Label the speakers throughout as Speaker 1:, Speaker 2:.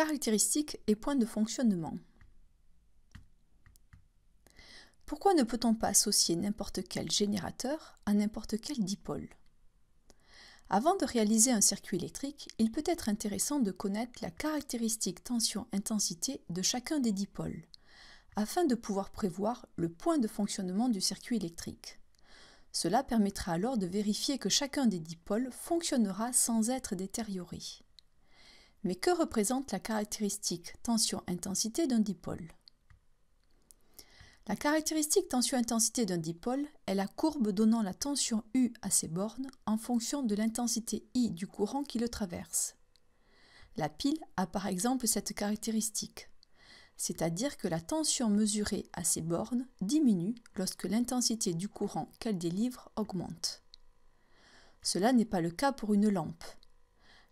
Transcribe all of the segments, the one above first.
Speaker 1: Caractéristiques et points de fonctionnement. Pourquoi ne peut-on pas associer n'importe quel générateur à n'importe quel dipôle? Avant de réaliser un circuit électrique, il peut être intéressant de connaître la caractéristique tension-intensité de chacun des dipôles, afin de pouvoir prévoir le point de fonctionnement du circuit électrique. Cela permettra alors de vérifier que chacun des dipôles fonctionnera sans être détérioré. Mais que représente la caractéristique tension-intensité d'un dipôle? La caractéristique tension-intensité d'un dipôle est la courbe donnant la tension U à ses bornes en fonction de l'intensité I du courant qui le traverse. La pile a par exemple cette caractéristique, c'est-à-dire que la tension mesurée à ses bornes diminue lorsque l'intensité du courant qu'elle délivre augmente. Cela n'est pas le cas pour une lampe.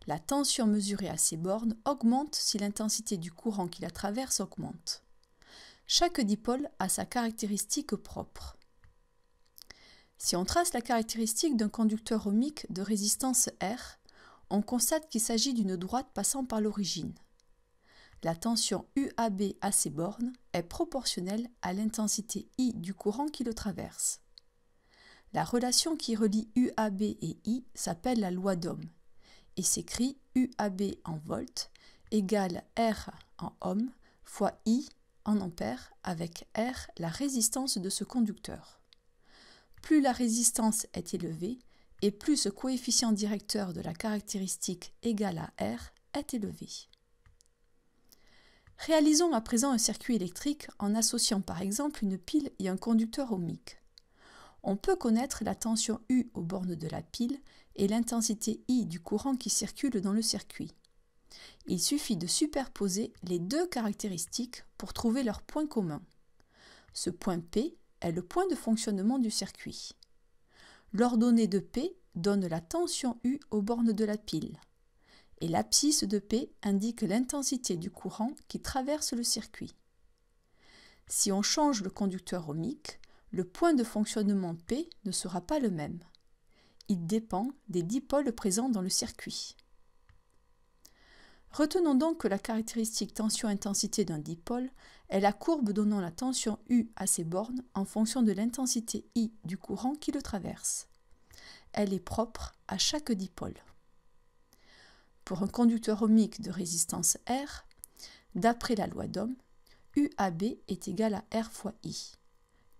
Speaker 1: La tension mesurée à ses bornes augmente si l'intensité du courant qui la traverse augmente. Chaque dipôle a sa caractéristique propre. Si on trace la caractéristique d'un conducteur ohmique de résistance R, on constate qu'il s'agit d'une droite passant par l'origine. La tension UAB à ses bornes est proportionnelle à l'intensité I du courant qui le traverse. La relation qui relie UAB et I s'appelle la loi d'Ohm et s'écrit UAB en volts égale R en ohms fois I en ampères avec R la résistance de ce conducteur. Plus la résistance est élevée et plus ce coefficient directeur de la caractéristique égal à R est élevé. Réalisons à présent un circuit électrique en associant par exemple une pile et un conducteur ohmique. On peut connaître la tension U aux bornes de la pile et l'intensité I du courant qui circule dans le circuit. Il suffit de superposer les deux caractéristiques pour trouver leur point commun. Ce point P est le point de fonctionnement du circuit. L'ordonnée de P donne la tension U aux bornes de la pile. Et l'abscisse de P indique l'intensité du courant qui traverse le circuit. Si on change le conducteur ohmique, le point de fonctionnement P ne sera pas le même. Il dépend des dipôles présents dans le circuit. Retenons donc que la caractéristique tension-intensité d'un dipôle est la courbe donnant la tension U à ses bornes en fonction de l'intensité I du courant qui le traverse. Elle est propre à chaque dipôle. Pour un conducteur ohmique de résistance R, d'après la loi d'Ohm, UAB est égal à R fois I.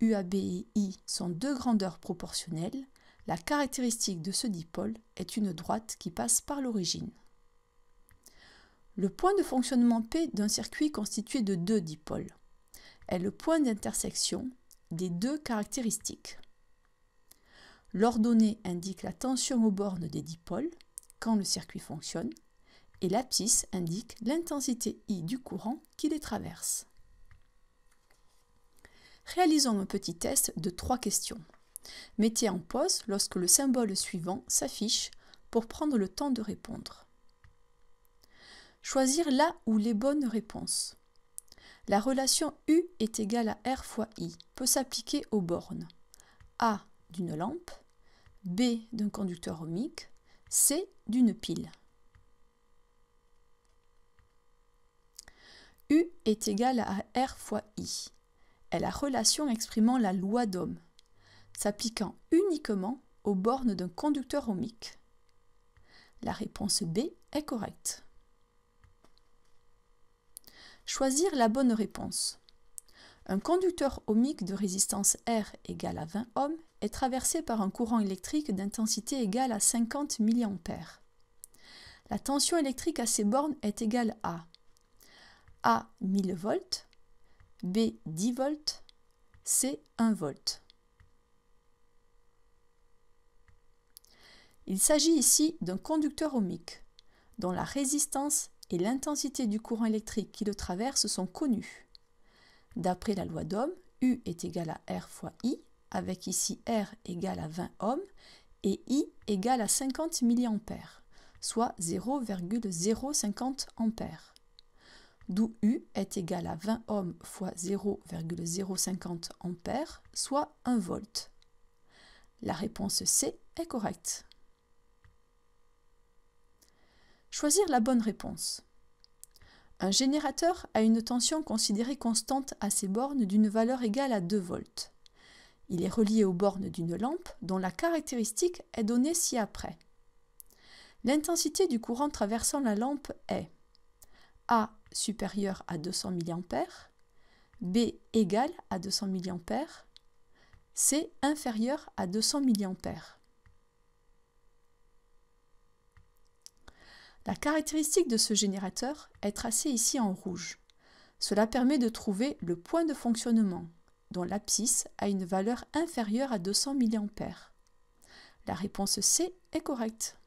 Speaker 1: UAB et I sont deux grandeurs proportionnelles. La caractéristique de ce dipôle est une droite qui passe par l'origine. Le point de fonctionnement P d'un circuit constitué de deux dipôles est le point d'intersection des deux caractéristiques. L'ordonnée indique la tension aux bornes des dipôles quand le circuit fonctionne et l'abscisse indique l'intensité I du courant qui les traverse. Réalisons un petit test de 3 questions. Mettez en pause lorsque le symbole suivant s'affiche pour prendre le temps de répondre. Choisir la ou les bonnes réponses. La relation U est égale à R fois I peut s'appliquer aux bornes A d'une lampe, B d'un conducteur ohmique, C d'une pile. U est égale à R fois I est la relation exprimant la loi d'Ohm, s'appliquant uniquement aux bornes d'un conducteur ohmique. La réponse B est correcte. Choisir la bonne réponse. Un conducteur ohmique de résistance R égale à 20 ohms est traversé par un courant électrique d'intensité égale à 50 mA. La tension électrique à ces bornes est égale à A 1000 volts, B 10 volts, C 1 volt. Il s'agit ici d'un conducteur ohmique dont la résistance et l'intensité du courant électrique qui le traverse sont connues. D'après la loi d'Ohm, U est égal à R fois I, avec ici R égale à 20 ohms et I égale à 50 mA, soit 0,050 ampères. D'où U est égal à 20 ohms fois 0,050 ampères, soit 1 volt. La réponse C est correcte. Choisir la bonne réponse. Un générateur a une tension considérée constante à ses bornes d'une valeur égale à 2 volts. Il est relié aux bornes d'une lampe dont la caractéristique est donnée ci-après. L'intensité du courant traversant la lampe est A supérieur à 200 mA, B égale à 200 mA, C inférieur à 200 mA. La caractéristique de ce générateur est tracée ici en rouge. Cela permet de trouver le point de fonctionnement, dont l'abscisse a une valeur inférieure à 200 mA. La réponse C est correcte.